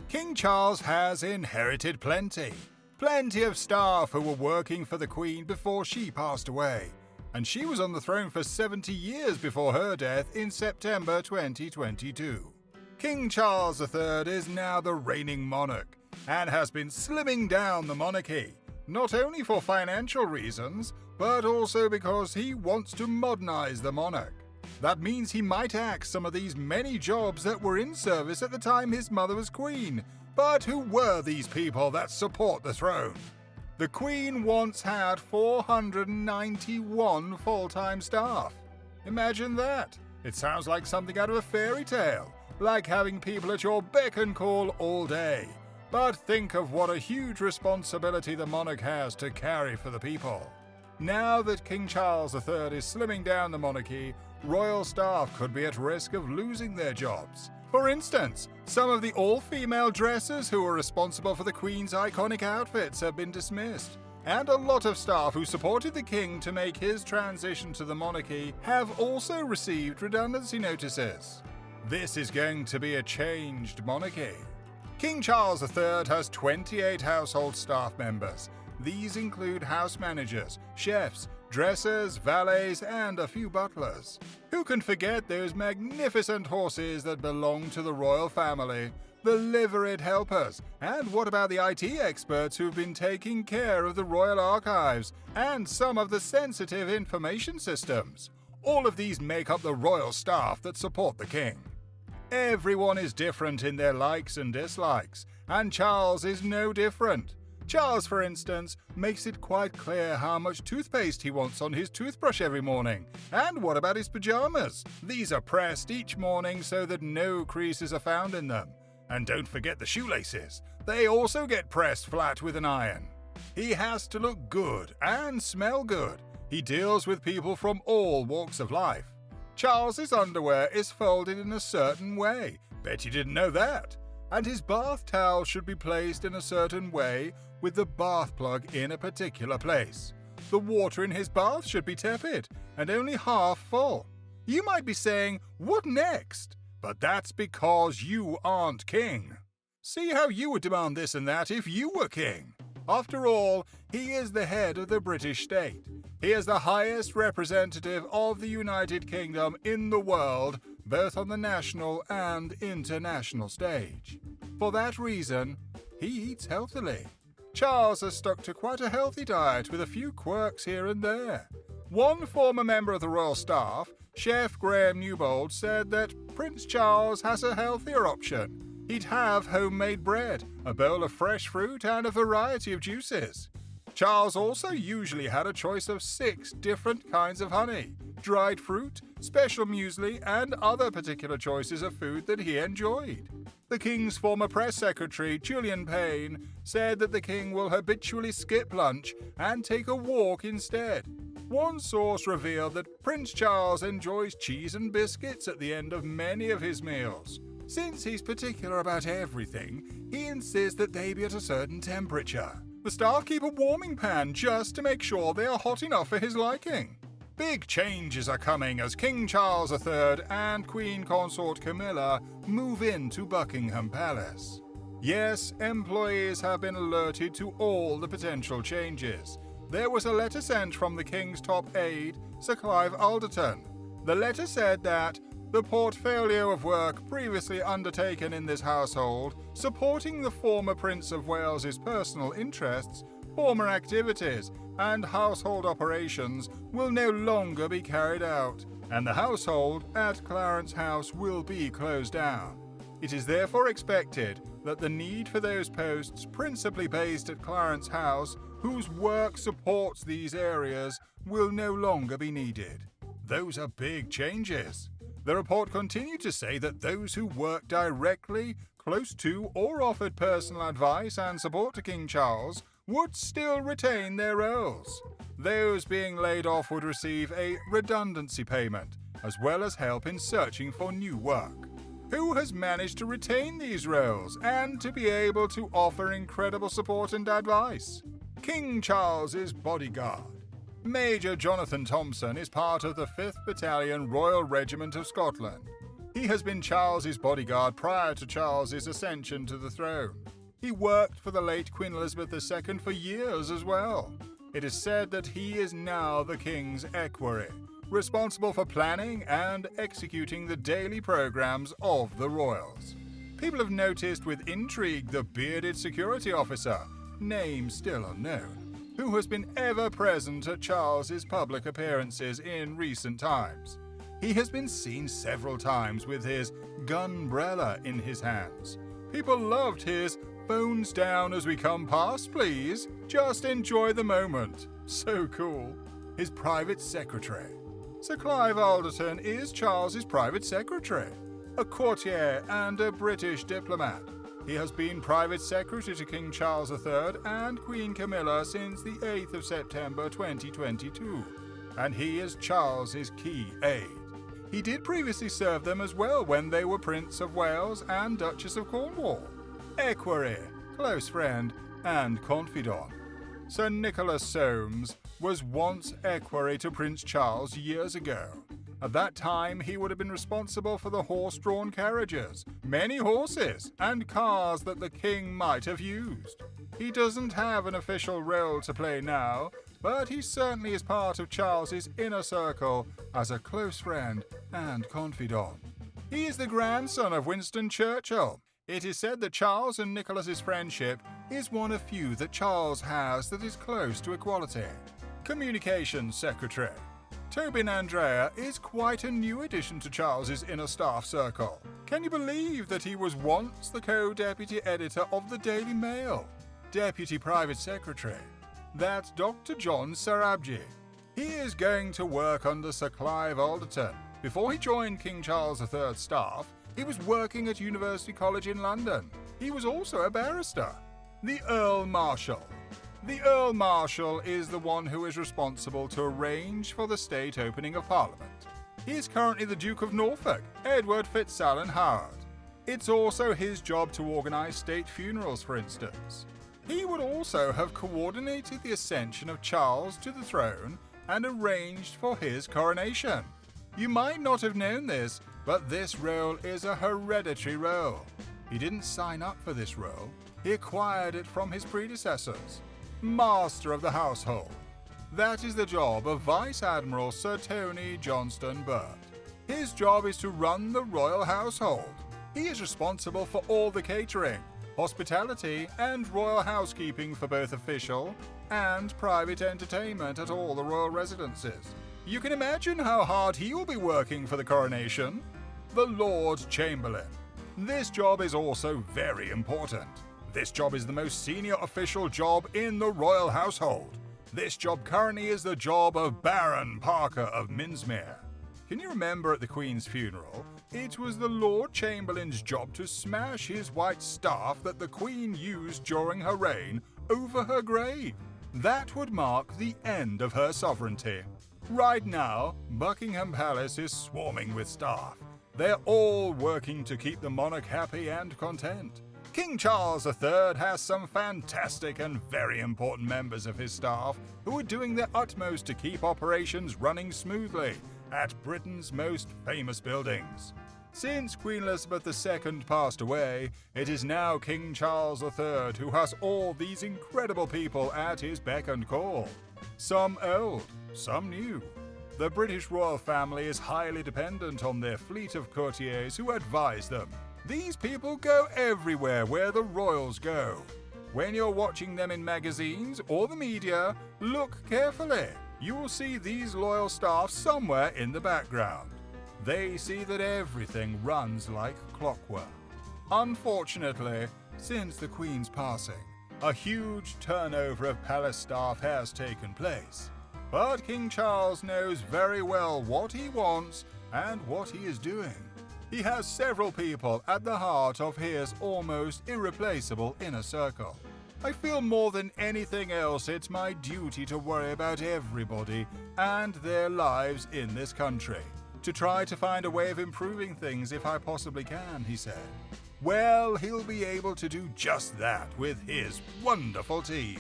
King Charles has inherited plenty of staff who were working for the Queen before she passed away, and she was on the throne for 70 years before her death in September 2022. King Charles III is now the reigning monarch and has been slimming down the monarchy, not only for financial reasons, but also because he wants to modernize the monarch. That means he might axe some of these many jobs that were in service at the time his mother was queen. But who were these people that support the throne? The Queen once had 491 full-time staff. Imagine that. It sounds like something out of a fairy tale, like having people at your beck and call all day. But think of what a huge responsibility the monarch has to carry for the people. Now that King Charles III is slimming down the monarchy, royal staff could be at risk of losing their jobs. For instance, some of the all-female dressers who were responsible for the Queen's iconic outfits have been dismissed, and a lot of staff who supported the King to make his transition to the monarchy have also received redundancy notices. This is going to be a changed monarchy. King Charles III has 28 household staff members. These include house managers, chefs, dressers, valets, and a few butlers. Who can forget those magnificent horses that belong to the royal family, the liveried helpers, and what about the IT experts who've been taking care of the royal archives and some of the sensitive information systems? All of these make up the royal staff that support the king. Everyone is different in their likes and dislikes, and Charles is no different. Charles, for instance, makes it quite clear how much toothpaste he wants on his toothbrush every morning. And what about his pajamas? These are pressed each morning so that no creases are found in them. And don't forget the shoelaces. They also get pressed flat with an iron. He has to look good and smell good. He deals with people from all walks of life. Charles's underwear is folded in a certain way. Bet you didn't know that. And his bath towel should be placed in a certain way with the bath plug in a particular place. The water in his bath should be tepid and only half full. You might be saying, what next? But that's because you aren't king. See how you would demand this and that if you were king. After all, he is the head of the British state. He is the highest representative of the United Kingdom in the world, both on the national and international stage. For that reason, he eats healthily. Charles has stuck to quite a healthy diet with a few quirks here and there. One former member of the royal staff, Chef Graham Newbold, said that Prince Charles has a healthier option. He'd have homemade bread, a bowl of fresh fruit, and a variety of juices. Charles also usually had a choice of 6 different kinds of honey, dried fruit, special muesli, and other particular choices of food that he enjoyed. The King's former press secretary, Julian Payne, said that the King will habitually skip lunch and take a walk instead. One source revealed that Prince Charles enjoys cheese and biscuits at the end of many of his meals. Since he's particular about everything, he insists that they be at a certain temperature. The staff keep a warming pan just to make sure they are hot enough for his liking. Big changes are coming as King Charles III and Queen Consort Camilla move into Buckingham Palace. Yes, employees have been alerted to all the potential changes. There was a letter sent from the King's top aide, Sir Clive Alderton. The letter said that the portfolio of work previously undertaken in this household, supporting the former Prince of Wales's personal interests, former activities, and household operations will no longer be carried out, and the household at Clarence House will be closed down. It is therefore expected that the need for those posts principally based at Clarence House, whose work supports these areas, will no longer be needed. Those are big changes. The report continued to say that those who work directly, close to, or offered personal advice and support to King Charles would still retain their roles. Those being laid off would receive a redundancy payment, as well as help in searching for new work. Who has managed to retain these roles and to be able to offer incredible support and advice? King Charles's bodyguard. Major Jonathan Thompson is part of the 5th Battalion Royal Regiment of Scotland. He has been Charles's bodyguard prior to Charles's ascension to the throne. He worked for the late Queen Elizabeth II for years as well. It is said that he is now the king's equerry, responsible for planning and executing the daily programs of the royals. People have noticed with intrigue the bearded security officer, name still unknown, who has been ever present at Charles's public appearances in recent times. He has been seen several times with his gunbrella in his hands. People loved his "phones down as we come past, please. Just enjoy the moment." So cool. His private secretary. Sir Clive Alderton is Charles's private secretary, a courtier and a British diplomat. He has been private secretary to King Charles III and Queen Camilla since the 8th of September 2022, and he is Charles's key aide. He did previously serve them as well when they were Prince of Wales and Duchess of Cornwall. Equerry, close friend, and confidant. Sir Nicholas Soames was once equerry to Prince Charles years ago. At that time, he would have been responsible for the horse-drawn carriages, many horses, and cars that the king might have used. He doesn't have an official role to play now, but he certainly is part of Charles's inner circle as a close friend and confidant. He is the grandson of Winston Churchill. It is said that Charles and Nicholas's friendship is one of few that Charles has that is close to equality. Communications Secretary. Tobin Andrea is quite a new addition to Charles's inner staff circle. Can you believe that he was once the co-deputy editor of the Daily Mail? Deputy Private Secretary. That's Dr. John Sarabji. He is going to work under Sir Clive Alderton. Before he joined King Charles III's staff, he was working at University College in London. He was also a barrister. The Earl Marshal. The Earl Marshal is the one who is responsible to arrange for the state opening of Parliament. He is currently the Duke of Norfolk, Edward FitzAlan Howard. It's also his job to organise state funerals, for instance. He would also have coordinated the ascension of Charles to the throne and arranged for his coronation. You might not have known this, but this role is a hereditary role. He didn't sign up for this role. He acquired it from his predecessors. Master of the Household. That is the job of Vice Admiral Sir Tony Johnston Burt. His job is to run the royal household. He is responsible for all the catering, hospitality, and royal housekeeping for both official and private entertainment at all the royal residences. You can imagine how hard he will be working for the coronation. The Lord Chamberlain. This job is also very important. This job is the most senior official job in the royal household. This job currently is the job of Baron Parker of Minsmere. Can you remember at the Queen's funeral, it was the Lord Chamberlain's job to smash his white staff that the Queen used during her reign over her grave. That would mark the end of her sovereignty. Right now, Buckingham Palace is swarming with staff. They're all working to keep the monarch happy and content. King Charles III has some fantastic and very important members of his staff who are doing their utmost to keep operations running smoothly at Britain's most famous buildings. Since Queen Elizabeth II passed away, it is now King Charles III who has all these incredible people at his beck and call. Some old, some new. The British royal family is highly dependent on their fleet of courtiers who advise them. These people go everywhere where the royals go. When you're watching them in magazines or the media, look carefully. You will see these loyal staff somewhere in the background. They see that everything runs like clockwork. Unfortunately, since the Queen's passing, a huge turnover of palace staff has taken place. But King Charles knows very well what he wants and what he is doing. He has several people at the heart of his almost irreplaceable inner circle. I feel more than anything else it's my duty to worry about everybody and their lives in this country, to try to find a way of improving things if I possibly can, he said. Well, he'll be able to do just that with his wonderful team.